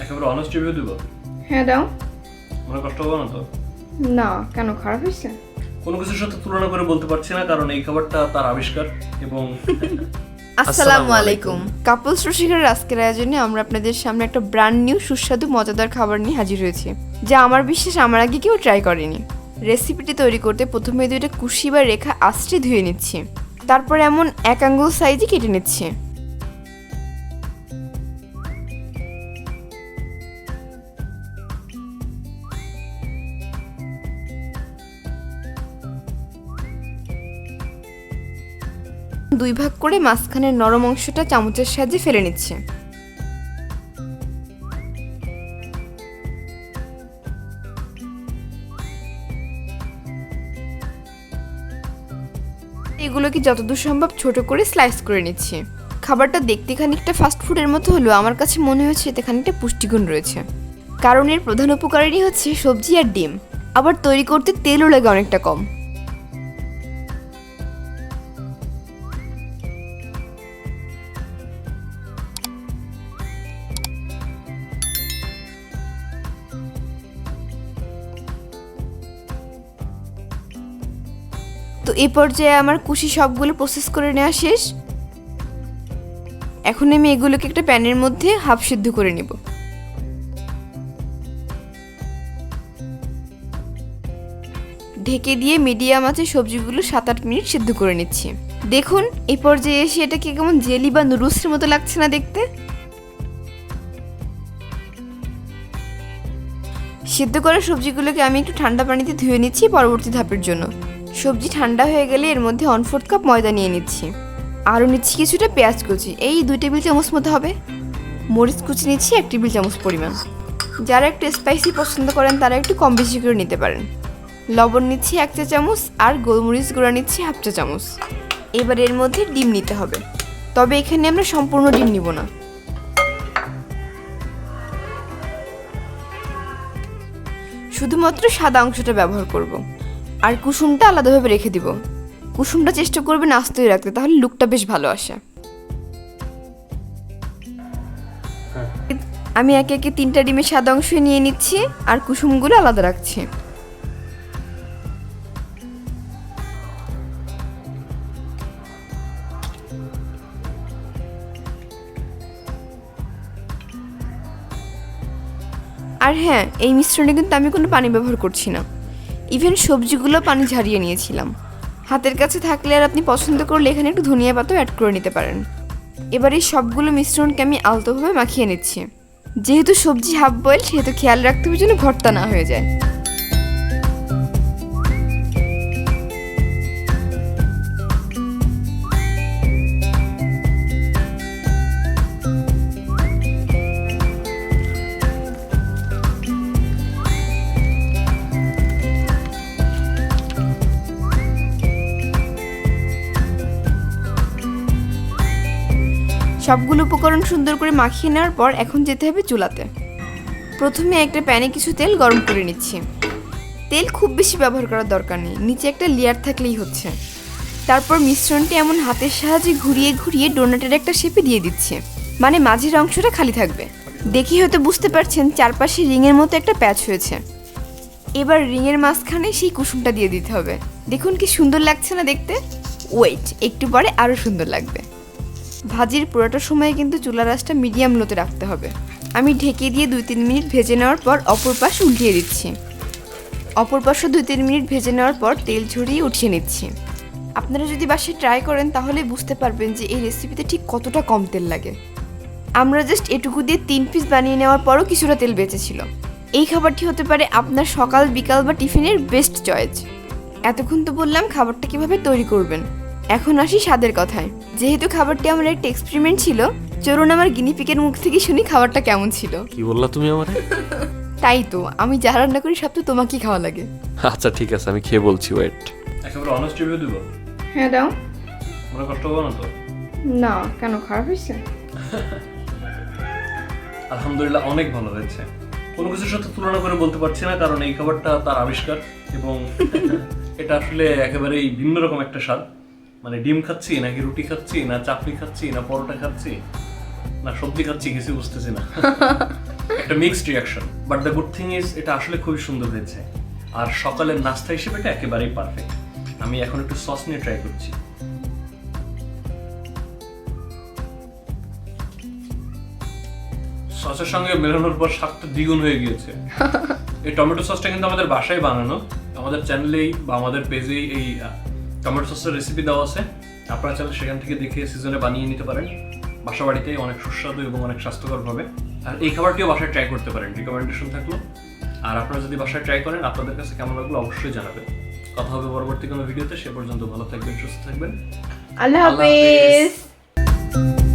একেবারে honest review দিব? হ্যাঁ দাও। মনে কষ্ট হবে না তো? না, কেন, খারাপ হয়েছে? কোনো কিছুর সাথে তুলনা করে বলতে পারছি না, কারণ এই খাবারটা তার আবিষ্কার। এবং আসসালামু আলাইকুম। কাপলস রসিকের আজকের আয়োজনে আমরা আপনাদের সামনে একটা ব্র্যান্ড নিউ সুস্বাদু মজাদার খাবার নিয়ে হাজির হয়েছি, যা আমার বিশ্বাস আমার আগে কেউ ট্রাই করেনি। রেসিপিটি তৈরি করতে প্রথমে দুইটা কুশি বা রেখা আঁচড়ে ধুয়ে নিচ্ছি, তারপর এমন এক আঙ্গুল সাইজে কেটে নিচ্ছি। দুই ভাগ করে মাঝখানের নরম অংশটা চামচের সাহায্যে ফেলে নিচ্ছে। এগুলোকে যতদূর সম্ভব ছোট করে স্লাইস করে নিচ্ছি। খাবারটা দেখতে খানিকটা ফাস্ট ফুডের মতো হলেও আমার কাছে মনে হচ্ছে এতে খানিকটা পুষ্টিগুণ রয়েছে, কারণ এর প্রধান উপকারী হচ্ছে সবজি আর ডিম। আবার তৈরি করতে তেলও লাগে অনেকটা কম। তো এই পর্যায়ে আমার কুশি সবগুলো প্রসেস করে নেওয়া শেষ। এখন আমি এগুলোকে একটা প্যানের মধ্যে হাফ সিদ্ধ করে নিব। ঢেকে দিয়ে মিডিয়াম আঁচে সবজিগুলো 7-8 মিনিট সিদ্ধ করে নিচ্ছি। দেখুন এই পর্যায়ে এসে এটাকে কেমন জেলি বা নুডলসের মতো লাগছে না দেখতে? সিদ্ধ করা সবজিগুলোকে আমি একটু ঠান্ডা পানিতে ধুয়ে নিচ্ছি পরবর্তী ধাপের জন্য। সবজি ঠান্ডা হয়ে গেলে এর মধ্যে 1/4 কাপ ময়দা নিয়ে নিচ্ছি। আরও নিচ্ছি কিছুটা পেঁয়াজ কুচি, এই 2 টেবিল চামচ মতো হবে। মরিচ কুচি নিচ্ছি 1 টেবিল চামচ পরিমাণ। যারা একটু স্পাইসি পছন্দ করেন তারা একটু কম বেশি করে নিতে পারেন। লবণ নিচ্ছি 1 চা চামচ আর গোলমরিচ গুঁড়া নিচ্ছি 1/2 চা চামচ। এবার এর মধ্যে ডিম নিতে হবে, তবে এখানে আমরা সম্পূর্ণ ডিম নিব না। শুধুমাত্র সাদা অংশটা ব্যবহার করব, আর কুসুমটা আলাদাভাবে রেখে দিব। কুসুমটা চেষ্টা করবেন আস্তই রাখতে, তাহলে লুকটা বেশ ভালো আসে। আমি একে একে 3টা ডিমের সাদা অংশ নিয়ে নিচ্ছি আর কুসুমগুলো আলাদা রাখছি। আর হ্যাঁ, এই মিশ্রণে কিন্তু আমি কোনো পানি ব্যবহার করছি না। ইভেন সবজিগুলো পানি ঝরিয়ে নিয়েছিলাম। হাতের কাছে থাকলে আর আপনি পছন্দ করলে এখানে একটু ধনিয়া পাতাও অ্যাড করে নিতে পারেন। এবার এই সবগুলো মিশ্রণকে আমি আলতোভাবে মাখিয়ে নিচ্ছি। যেহেতু সবজি হাফ বয়েল, সেহেতু খেয়াল রাখতে হবে যেন ভর্তা না হয়ে যায়। সবগুলো উপকরণ সুন্দর করে মাখিয়ে নেওয়ার পর এখন যেতে হবে চুলাতে। প্রথমে একটা প্যানে কিছু তেল গরম করে নিচ্ছি। তেল খুব বেশি ব্যবহার করার দরকার নেই, নিচে একটা লেয়ার থাকলেই হচ্ছে। তারপর মিশ্রণটি এমন হাতের সাহায্যে ঘুরিয়ে ঘুরিয়ে ডোনাটের একটা শেপে দিয়ে দিচ্ছি, মানে মাঝের অংশটা খালি থাকবে। দেখি হয়তো বুঝতে পারছেন চারপাশে রিংয়ের মতো একটা প্যাচ হয়েছে। এবার রিংয়ের মাঝখানে সেই কুসুমটা দিয়ে দিতে হবে। দেখুন কি সুন্দর লাগছে না দেখতে? ওয়েট, একটু পরে আরও সুন্দর লাগবে। ভাজির পুরোটা সময় কিন্তু চুলার আঁচটা মিডিয়াম লোতে রাখতে হবে। আমি ঢেকে দিয়ে 2-3 মিনিট ভেজে নেওয়ার পর অপর পাশ উল্টিয়ে দিচ্ছি। অপর পাশও 2-3 মিনিট ভেজে নেওয়ার পর তেল ঝরিয়ে উঠিয়ে নিচ্ছি। আপনারা যদি বাসায় ট্রাই করেন তাহলে বুঝতে পারবেন যে এই রেসিপিতে ঠিক কতটা কম তেল লাগে। আমরা জাস্ট এটুকু দিয়ে 3 পিস বানিয়ে নেওয়ার পরও কিছুটা তেল বেঁচেছিল। এই খাবারটি হতে পারে আপনার সকাল বিকাল বা টিফিনের বেস্ট চয়েস। এতক্ষণ তো বললাম খাবারটা কিভাবে তৈরি করবেন, এখন আসি স্বাদের কথায়। যেহেতু খাবারটি আমার একটা এক্সপেরিমেন্ট ছিল, চলুন আমার গিনিপিকের মুখ থেকে শুনি খাবারটা কেমন ছিল। কি বললা তুমি আমারে? তাই তো, আমি যা রান্না করি সব তো তোমাকেই খাওয়া লাগে। আচ্ছা ঠিক আছে, আমি খেয়ে বলছি, ওয়েট। একেবারে অনেস্ট রিভিউ দিব? হ্যাঁ দাও। মনে কষ্ট হবে না তো? না, কেন, খারাপ হয়েছে? আলহামদুলিল্লাহ, অনেক ভালো হয়েছে। কোনো কিছুর সাথে তুলনা করে বলতে পারছি না, কারণ এই খাবারটা তার আবিষ্কার। এবং এটা আসলে একেবারেই ভিন্ন রকম একটা স্বাদ। মানে ডিম খাচ্ছি নাকি রুটি খাচ্ছি, না চাপড়ি খাচ্ছি, না পরোটা খাচ্ছি, না সবজি খাচ্ছি, কিছু বুঝতেছি না। একটা mixed reaction, but the good thing is এটা আসলে খুবই সুন্দর হয়েছে। আর সকালের নাস্তা হিসেবে এটা একেবারেই পারফেক্ট। আমি এখন একটু সস নিয়ে ট্রাই করছি। সসের সঙ্গে মেলানোর পর স্বাদটা দ্বিগুণ হয়ে গিয়েছে। এই টমেটো সসটা কিন্তু আমাদের বাসায় বানানো, আমাদের চ্যানেলেই বা আমাদের পেজেই এই টমেটো সসের রেসিপি দেওয়া আছে। আপনারা চাইলে সেখান থেকে দেখে সিজনে বানিয়ে নিতে পারেন বাসা বাড়িতে, অনেক সুস্বাদু এবং অনেক স্বাস্থ্যকরভাবে। আর এই খাবারটিও বাসায় ট্রাই করতে পারেন, রিকমেন্ডেশন থাকলো। আর আপনারা যদি বাসায় ট্রাই করেন আপনাদের কাছে কেমন লাগলো অবশ্যই জানাবেন। কথা হবে পরবর্তী কোনো ভিডিওতে, সে পর্যন্ত ভালো থাকবেন, সুস্থ থাকবেন। আল্লাহ আল্লাহ হাফেজ। হাফেজ।